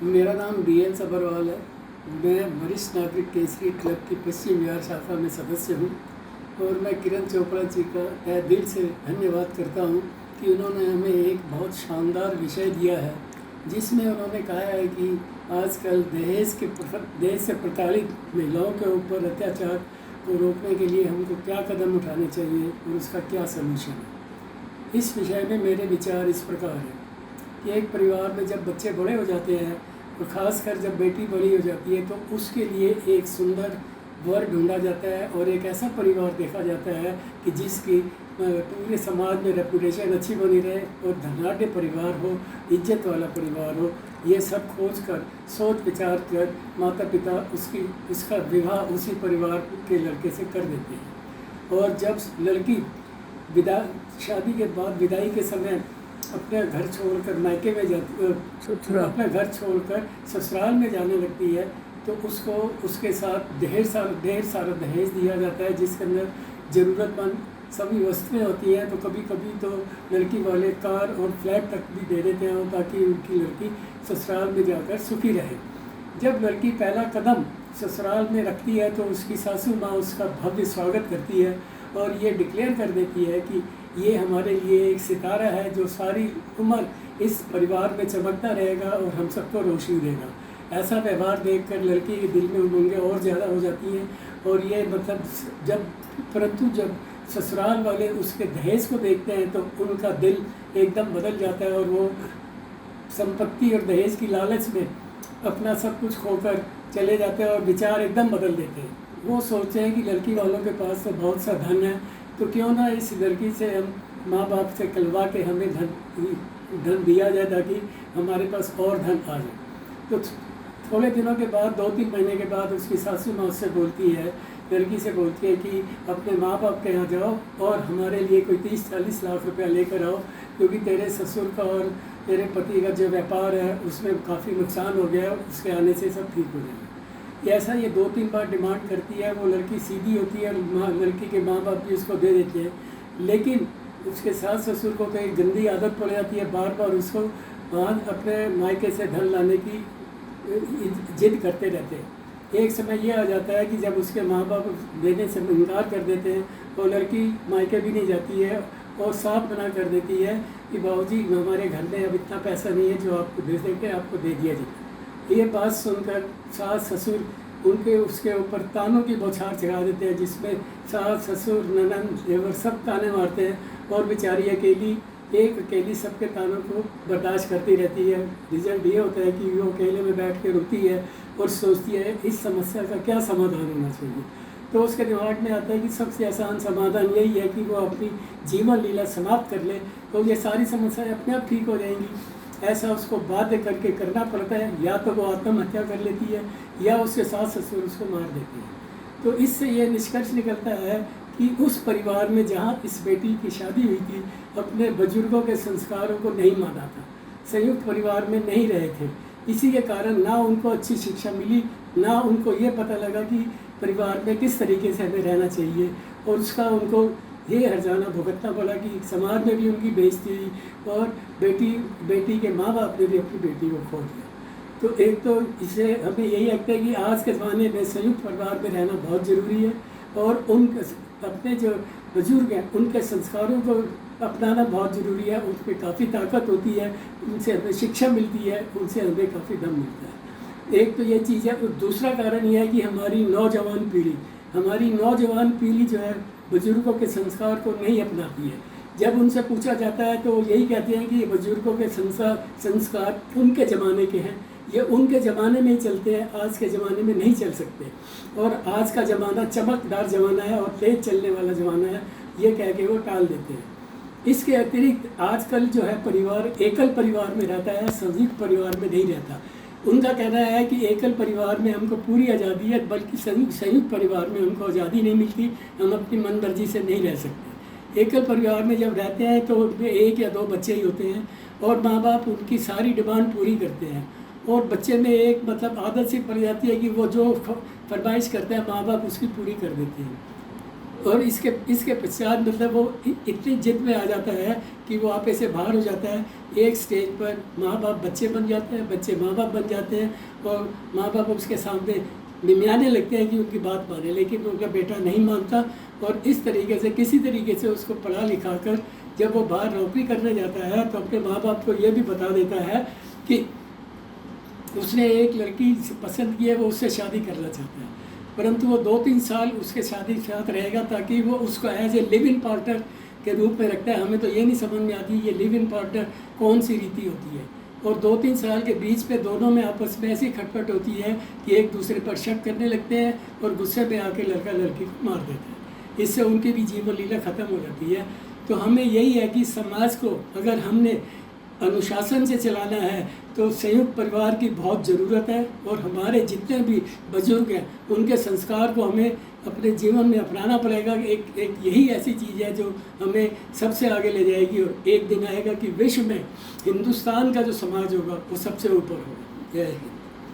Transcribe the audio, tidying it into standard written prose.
मेरा नाम डी.एन. सब्बरवाल है। मैं वरिष्ठ नागरिक केसरी क्लब की पश्चिम बिहार शाखा में सदस्य हूँ और मैं किरण चोपड़ा जी का तहे दिल से धन्यवाद करता हूँ कि उन्होंने हमें एक बहुत शानदार विषय दिया है, जिसमें उन्होंने कहा है कि आजकल दहेज से प्रताड़ित महिलाओं के ऊपर अत्याचार को रोकने के लिए हमको क्या कदम उठाने चाहिए और उसका क्या सलूशन है। इस विषय में मेरे विचार इस प्रकार हैं कि एक परिवार में जब बच्चे बड़े हो जाते हैं और ख़ासकर जब बेटी बड़ी हो जाती है तो उसके लिए एक सुंदर वर ढूंढा जाता है और एक ऐसा परिवार देखा जाता है कि जिसकी पूरे समाज में रेपुटेशन अच्छी बनी रहे और धनाढ़ परिवार हो, इज्जत वाला परिवार हो। ये सब खोज कर सोच विचार कर माता पिता उसका विवाह उसी परिवार के लड़के से कर देते हैं। और जब लड़की शादी के बाद विदाई के समय अपने घर छोड़कर मायके में जाती अपना घर छोड़कर ससुराल में जाने लगती है तो उसको उसके साथ ढेर सारा दहेज दिया जाता है, जिसके अंदर ज़रूरतमंद सभी वस्तुएं होती हैं। तो कभी कभी तो लड़की वाले कार और फ्लैट तक भी दे देते हैं ताकि उनकी लड़की ससुराल में जाकर सुखी रहे। जब लड़की पहला कदम ससुराल में रखती है तो उसकी सासू माँ उसका भव्य स्वागत करती है और ये डिक्लेयर कर देती है कि ये हमारे लिए एक सितारा है जो सारी उम्र इस परिवार में चमकता रहेगा और हम सबको रोशनी देगा। ऐसा व्यवहार देखकर लड़की के दिल में उमंगें और ज़्यादा हो जाती हैं और ये परंतु जब ससुराल वाले उसके दहेज को देखते हैं तो उनका दिल एकदम बदल जाता है और वो संपत्ति और दहेज की लालच में अपना सब कुछ खोकर चले जाते हैं और विचार एकदम बदल देते हैं। वो सोचते हैं कि लड़की वालों के पास तो बहुत सा धन है, तो क्यों ना इस लड़की से हम माँ बाप से कलवा के हमें धन दिया जाए ताकि हमारे पास और धन आ जाए। तो थोड़े दिनों के बाद 2-3 महीने के बाद उसकी सासू माँ उससे बोलती है, लड़की से बोलती है कि अपने माँ बाप के यहाँ जाओ और हमारे लिए कोई 30-40 लाख रुपया लेकर आओ, क्योंकि तेरे ससुर का और तेरे पति का जो व्यापार है उसमें काफ़ी नुकसान हो गया, उसके आने से सब ठीक हो जाएगा। ऐसा ये 2-3 बार डिमांड करती है। वो लड़की सीधी होती है और लड़की के माँ बाप भी उसको दे देते हैं, लेकिन उसके सास ससुर को तो एक गंदी आदत पड़ जाती है, बार बार उसको वहाँ अपने मायके से धन लाने की जिद करते रहते हैं। एक समय ये आ जाता है कि जब उसके माँ बाप देने से इनकार कर देते हैं तो लड़की मायके भी नहीं जाती है और साफ मना कर देती है कि बाबूजी हमारे घर में अब इतना पैसा नहीं है जो आपको दे देंगे, आपको दे दिया जाए। ये बात सुनकर सास ससुर उसके ऊपर तानों की बौछार चढ़ा देते हैं, जिसमें सास ससुर ननद देवर सब ताने मारते हैं और बेचारी अकेली सबके तानों को बर्दाश्त करती रहती है। रिजल्ट ये होता है कि वो अकेले में बैठ के रोती है और सोचती है इस समस्या का क्या समाधान होना चाहिए। तो उसके दिमाग में आता है कि सबसे आसान समाधान यही है कि वो अपनी जीवन लीला समाप्त कर ले तो ये सारी समस्याएं अपने आप ठीक हो जाएंगी। ऐसा उसको बाध्य करके करना पड़ता है, या तो वो आत्महत्या कर लेती है या उसके सास ससुर उसको मार देते हैं। तो इससे ये निष्कर्ष निकलता है कि उस परिवार में जहाँ इस बेटी की शादी हुई थी अपने बुजुर्गों के संस्कारों को नहीं माना था, संयुक्त परिवार में नहीं रहे थे। इसी के कारण ना उनको अच्छी शिक्षा मिली, ना उनको ये पता लगा कि परिवार में किस तरीके से हमें रहना चाहिए, और उसका उनको ये हर्जाना भुगतना पड़ा कि समाज में भी उनकी बेइज्जती हुई और बेटी के माँ बाप ने भी अपनी बेटी को खो दिया। तो एक तो इसे हमें यही लगता है कि आज के ज़माने में संयुक्त परिवार में रहना बहुत ज़रूरी है और अपने जो बुजुर्ग हैं उनके संस्कारों को अपनाना बहुत ज़रूरी है। उन पर काफ़ी ताकत होती है, उनसे हमें शिक्षा मिलती है, उनसे हमें काफ़ी दम मिलता है। एक तो ये चीज़ है। दूसरा कारण यह है कि हमारी नौजवान पीढ़ी जो है बुजुर्गों के संस्कार को नहीं अपनाती है। जब उनसे पूछा जाता है तो यही कहते हैं कि बुजुर्गों के संस्कार उनके ज़माने के हैं, ये उनके ज़माने में ही चलते हैं, आज के ज़माने में नहीं चल सकते। और आज का ज़माना चमकदार ज़माना है और तेज़ चलने वाला ज़माना है, ये कह के वो टाल देते हैं। इसके अतिरिक्त आजकल जो है परिवार एकल परिवार में रहता है, संयुक्त परिवार में नहीं रहता। उनका कहना है कि एकल परिवार में हमको पूरी आज़ादी है, बल्कि संयुक्त परिवार में हमको आज़ादी नहीं मिलती, हम अपनी मनमर्जी से नहीं रह सकते। एकल परिवार में जब रहते हैं तो उनमें 1 या 2 बच्चे ही होते हैं और माँ बाप उनकी सारी डिमांड पूरी करते हैं और बच्चे में एक आदत सी पड़ जाती है कि वो जो फरमाइश करते हैं माँ बाप उसकी पूरी कर देते हैं। और इसके पश्चात मतलब वो इतनी जिद में आ जाता है कि वो आपे से बाहर हो जाता है। एक स्टेज पर माँ बाप बच्चे बन जाते हैं, बच्चे माँ बाप बन जाते हैं, और माँ बाप उसके सामने निमियाने लगते हैं कि उनकी बात माने, लेकिन उनका बेटा नहीं मानता। और इस तरीके से किसी तरीके से उसको पढ़ा लिखा कर जब वो बाहर नौकरी करने जाता है तो अपने माँ बाप को ये भी बता देता है कि उसने एक लड़की से पसंद की है, वो उससे शादी करना चाहता है। परंतु वो 2-3 साल उसके शादी के साथ रहेगा ताकि वो उसको as a live in partner के रूप में रखता है। हमें तो ये नहीं समझ में आती ये लिव इन पार्टनर कौन सी रीति होती है। और 2-3 साल के बीच पे दोनों में आपस में ऐसी खटपट होती है कि एक दूसरे पर शक करने लगते हैं और गुस्से में आके लड़का लड़की को मार देता है। इससे उनकी भी जीवन लीला ख़त्म हो जाती है। तो हमें यही है कि समाज को अगर हमने अनुशासन से चलाना है तो संयुक्त परिवार की बहुत ज़रूरत है। और हमारे जितने भी बुजुर्ग हैं उनके संस्कार को हमें अपने जीवन में अपनाना पड़ेगा। एक यही ऐसी चीज़ है जो हमें सबसे आगे ले जाएगी, और एक दिन आएगा कि विश्व में हिंदुस्तान का जो समाज होगा वो सबसे ऊपर होगा। जय हिंद।